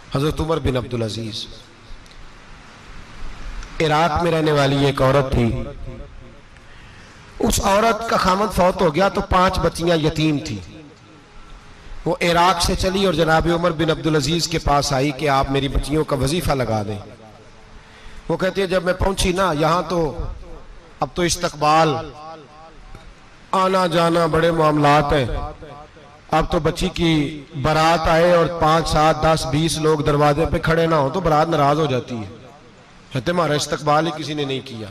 हजरत उमर बिन अब्दुल अजीज, Iraq में रहने वाली एक औरत थी। उस औरत का खामद फौत हो गया तो 5 बच्चियां यतीम थी। वो इराक से चली और जनाब उमर बिन अब्दुल अजीज के पास आई कि आप मेरी बच्चियों का वजीफा लगा दें। वो कहती है जब मैं पहुंची ना, यहां तो अब तो इस्तकबाल, आना जाना बड़े मामलात हैं। अब तो बच्ची की बारात आए और 5, 7, 10, 20 लोग दरवाजे पे खड़े ना हो तो बारात नाराज हो जाती है, कहते हमारा इस्तकबाल ही किसी ने नहीं किया।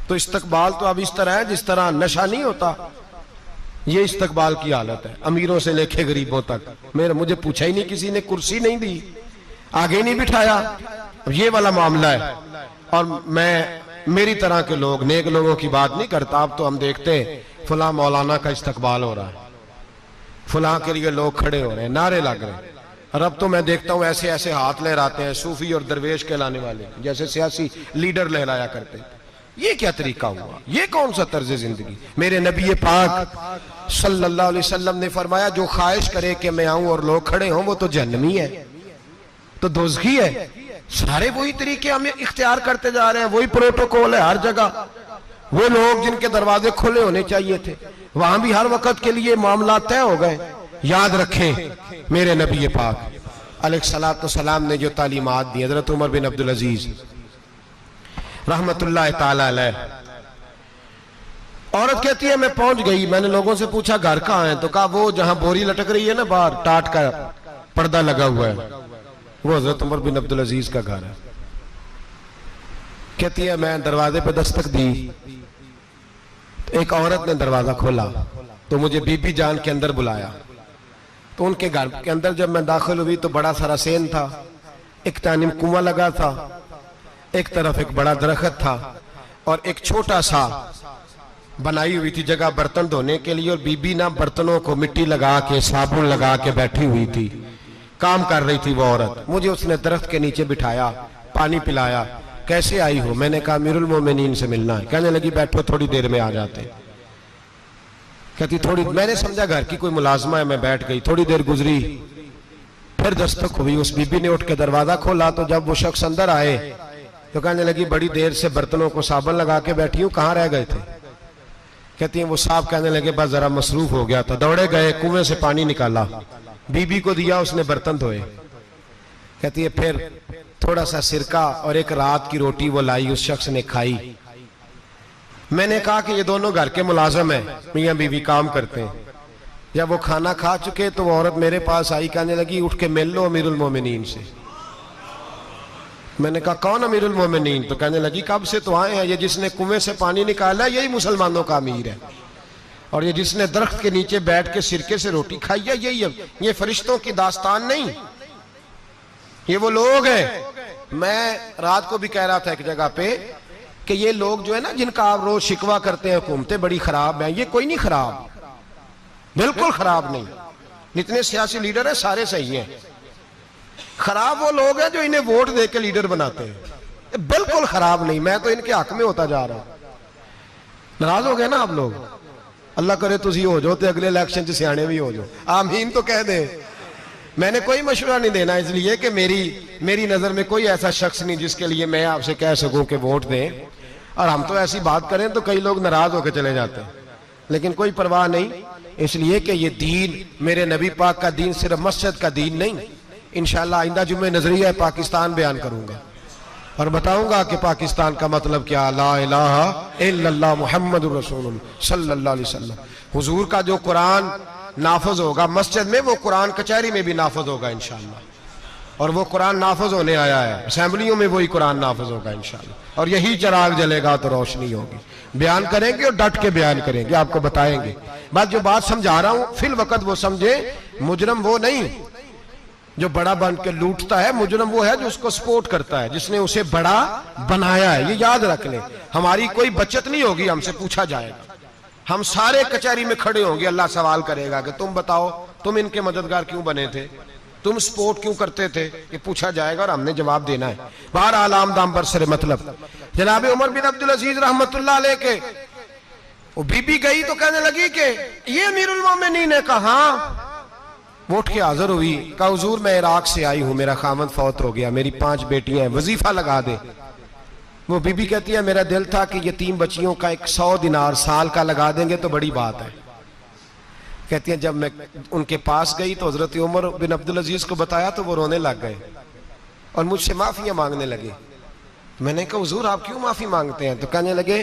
तो इस्तकबाल तो अब इस तरह है जिस तरह नशा नहीं होता, ये इस्तकबाल की हालत है, अमीरों से लेके गरीबों तक। मुझे पूछा ही नहीं, किसी ने कुर्सी नहीं दी, आगे नहीं बिठाया, ये वाला मामला है। और मैं मेरी तरह के लोग, नेक लोगों की बात नहीं करता। अब तो हम देखते हैं फला मौलाना का इस्तकबाल हो रहा है, फला के लिए लोग खड़े हो रहे हैं, नारे लग रहे हैं। और अब तो मैं देखता हूं ऐसे ऐसे हाथ लहराते हैं सूफी और दरवेश कहलाने वाले, जैसे सियासी लीडर लहराया करते। ये क्या तरीका हुआ? ये कौन सा तर्ज जिंदगी? मेरे नबी पाक सल्लल्लाहु अलैहि वसल्लम ने फरमाया जो ख्वाहिश करे कि मैं आऊं और लोग खड़े हों वो तो जहन्नमी है, तो दोज़खी है। सारे वही तरीके हम इख्तियार करते जा रहे हैं, वही प्रोटोकॉल है हर जगह। वो लोग जिनके दरवाजे खुले होने चाहिए थे वहां भी हर वक्त के लिए मामला तय हो गए। याद रखें मेरे नबी पाक अलैहिस्सलातु सलाम ने जो तालीमात दी, हजरत उमर बिन अब्दुल अजीज रहमतुल्लाह ताला अलैह। औरत कहती है मैं पहुंच गई, मैंने लोगों से पूछा घर कहां है, तो कहा वो जहां बोरी लटक रही है ना बाहर, टाट का पर्दा लगा हुआ है, वो हजरत उमर बिन अब्दुल अजीज का घर है। कहती है मैं दरवाजे पे दस्तक दी, एक औरत ने दरवाजा खोला तो मुझे बीबी जान के अंदर बुलाया। तो उनके घर के अंदर जब मैं दाखिल हुई तो बड़ा सारा सेन था, एक तानिम कुआं लगा था, एक तरफ एक बड़ा दरख्त था और एक छोटा सा बनाई हुई थी जगह बर्तन धोने के लिए। और बीबी ना बर्तनों को मिट्टी लगा के साबुन लगा के बैठी हुई थी, काम कर रही थी वो औरत। मुझे उसने दरख्त के नीचे बिठाया, पानी पिलाया। कैसे आई हो? मैंने कहा अमीरुल मोमिनीन से मिलना है। कहने लगी बैठो थोड़ी देर में आ जाते। कहती थोड़ी, मैंने समझा घर की कोई मुलाजमा है, मैं बैठ गई। थोड़ी देर गुजरी, फिर दस्तक हुई, उस बीबी ने उठ के दरवाजा खोला। तो जब वो शख्स अंदर आए तो कहने लगी बड़ी देर से बर्तनों को साबुन लगा के बैठी हूँ, कहाँ रह गए थे? कहती है वो साहब कहने लगे बस जरा मसरूफ हो गया था, दौड़े गए, कुएं से पानी निकाला, बीबी को दिया, उसने बर्तन धोए। कहती है फिर थोड़ा सा सिरका और एक रात की रोटी वो लाई, उस शख्स ने खाई। मैंने कहा कि ये दोनों घर के मुलाजम हैं, मियां बीवी काम करते हैं। जब वो खाना खा चुके तो वो औरत मेरे पास आई, कहने लगी उठ के मिल लो अमीरुल मोमिनीन से। मैंने कहा कौन अमीरुल मोमिनीन? तो कहने लगी कब से तो आए हैं, ये जिसने कुएं से पानी निकाला यही मुसलमानों का अमीर है, और ये जिसने दरख्त के नीचे बैठ के सिरके से रोटी खाई है यही है। ये फरिश्तों की दास्तान नहीं, ये वो लोग हैं। मैं रात को भी कह रहा था एक जगह पे कि ये लोग जो है ना जिनका आप रोज शिकवा करते हैं हुकूमतें बड़ी खराब हैं, ये कोई नहीं खराब, बिल्कुल खराब नहीं। जितने सियासी लीडर हैं सारे सही हैं। खराब वो लोग हैं जो इन्हें वोट दे के लीडर बनाते हैं, बिल्कुल खराब नहीं। मैं तो इनके हक में होता जा रहा हूं। नाराज हो गए ना आप लोग? अल्लाह करे तुसी हो जाओ तो अगले इलेक्शन च सियाने भी हो जाओ, आमीन तो कह दे। मैंने कोई मशवरा नहीं देना इसलिए कि मेरी नजर में कोई ऐसा शख्स नहीं जिसके लिए मैं आपसे कह सकूं कि वोट दें। और हम तो ऐसी बात करें तो कई लोग नाराज होकर चले जाते हैं, लेकिन कोई परवाह नहीं, इसलिए कि ये दीन मेरे नबी पाक का दीन सिर्फ मस्जिद का दीन नहीं। इंशाअल्लाह आइंदा जुम्मे नजरिया पाकिस्तान बयान करूंगा और बताऊंगा कि पाकिस्तान का मतलब क्या, ला इलाहा इल्लल्लाह मुहम्मदुर रसूलुल्लाह सल्लल्लाहु अलैहि वसल्लम। हुजूर का जो कुरान नाफज होगा मस्जिद में, वो कुरान कचहरी में भी नाफज होगा इंशाअल्लाह। और वो कुरान नाफज होने आया है, असेंबलियों में वही कुरान नाफज होगा इंशाअल्लाह। और यही चिराग जलेगा तो रोशनी होगी। बयान करेंगे और डट के बयान करेंगे, आपको बताएंगे। बात जो बात समझा रहा हूं फिल वक्त वो समझे, मुजरम वो नहीं जो बड़ा बन के लूटता है, मुजरम वो है जो उसको सपोर्ट करता है, जिसने उसे बड़ा बनाया है। ये याद रख लें, हमारी कोई बचत नहीं होगी, हमसे पूछा जाएगा। हम सारे कचहरी में खड़े होंगे, अल्लाह सवाल करेगा कि तुम बताओ तुम इनके मददगार क्यों बने थे, तुम सपोर्ट क्यों करते थे, ये पूछा जाएगा और हमने जवाब देना है। बहरहाल आमदाम बरसरे मतलब जनाब उमर बिन अब्दुल अजीज रहमतुल्लाह अलैह के वो बीबी गई तो कहने लगी कि ये अमीरुल मोमिनीन ने कहा, वो उठ के हाजिर हुई, कहा हुजूर मैं इराक से आई हूं, मेरा खामद फौत हो गया, मेरी 5 बेटियां हैं, वजीफा लगा दे। वो बीबी कहती है मेरा दिल था कि यतीम बच्चियों का 100 दिनार साल का लगा देंगे तो बड़ी बात है। कहती है जब मैं उनके पास गई तो हजरत उमर बिन अब्दुल अजीज को बताया तो वो रोने लग गए और मुझसे माफियां मांगने लगे। मैंने कहा हुजूर आप क्यों माफी मांगते हैं? तो कहने लगे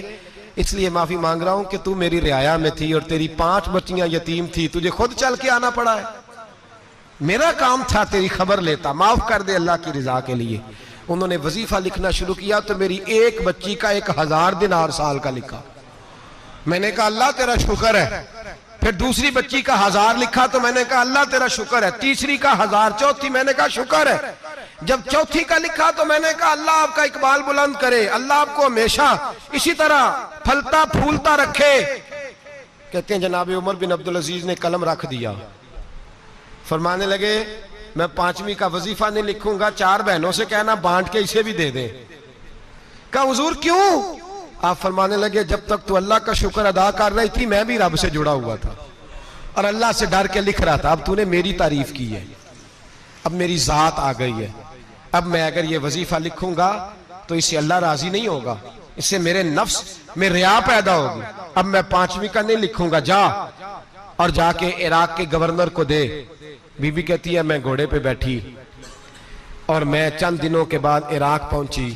इसलिए माफी मांग रहा हूं कि तू मेरी रियाया में थी और तेरी 5 बच्चियां यतीम थी, तुझे खुद चल के आना पड़ा है। मेरा काम था तेरी खबर लेता, माफ कर दे अल्लाह की रिजा के लिए। उन्होंने वजीफा लिखना शुरू किया तो मेरी एक बच्ची का 1000 दिनार साल का लिखा। मैंने कहा अल्लाह तेरा शुक्र है। फिर दूसरी बच्ची का 1000 लिखा तो मैंने कहा अल्लाह तेरा शुक्र है। तीसरी का 1000, चौथी मैंने कहा शुक्र है। जब चौथी का लिखा तो मैंने कहा अल्लाह आपका इकबाल बुलंद करे, अल्लाह आपको हमेशा इसी तरह फलता फूलता रखे। कहते हैं जनाब उमर बिन अब्दुल अजीज ने कलम रख दिया, फरमाने लगे मैं 5वीं का वजीफा नहीं लिखूंगा, 4 बहनों से कहना बांट के इसे भी दे दे। कहा हुजूर क्यों? आप फरमाने लगे जब तक तू अल्लाह का शुक्र अदा कर रही थी मैं भी रब से जुड़ा हुआ था और अल्लाह से डर के लिख रहा था। अब तूने मेरी तारीफ की है, अब मेरी जात आ गई है, अब मैं अगर ये वजीफा लिखूंगा तो इससे अल्लाह राजी नहीं होगा, इससे मेरे नफ्स में रिया पैदा होगी। अब मैं 5वीं का नहीं लिखूंगा, जा और जाके इराक के गवर्नर को दे। बीबी कहती है मैं घोड़े पे बैठी और मैं चंद दिनों के बाद इराक पहुंची।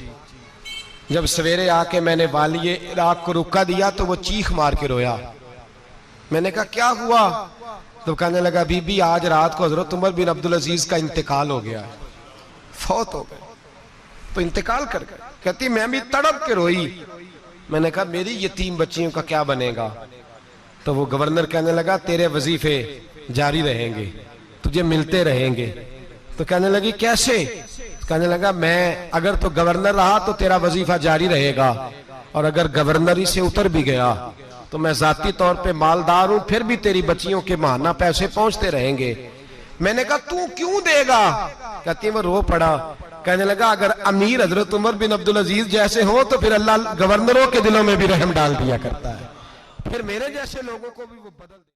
जब सवेरे आके मैंने वालिये इराक को रुका दिया तो वो चीख मार के रोया। मैंने कहा क्या हुआ? तो कहने लगा बीबी आज रात को हजरत उमर बिन अब्दुल अजीज का इंतकाल हो गया, फौत हो गए, तो इंतकाल कर गए। कहती मैं भी तड़प के रोई। मैंने कहा मेरी यतीम बच्चियों का क्या बनेगा? तो वो गवर्नर कहने लगा तेरे वजीफे जारी रहेंगे, तुझे मिलते रहेंगे। तो कहने लगी कैसे? कहने लगा मैं अगर तो गवर्नर रहा तो तेरा वजीफा जारी रहेगा और अगर गवर्नरी से उतर भी गया तो मैं जाती तौर पे मालदार हूं, फिर भी तेरी बच्चियों के माहाना पैसे पहुंचते रहेंगे। मैंने कहा तू क्यों देगा? कहती वो रो पड़ा। कहने लगा अगर अमीर हजरत उमर बिन अब्दुल अजीज जैसे हो तो फिर अल्लाह गवर्नरों के दिलों में भी रहम डाल दिया करता है, फिर मेरे जैसे लोगों को भी वो बदल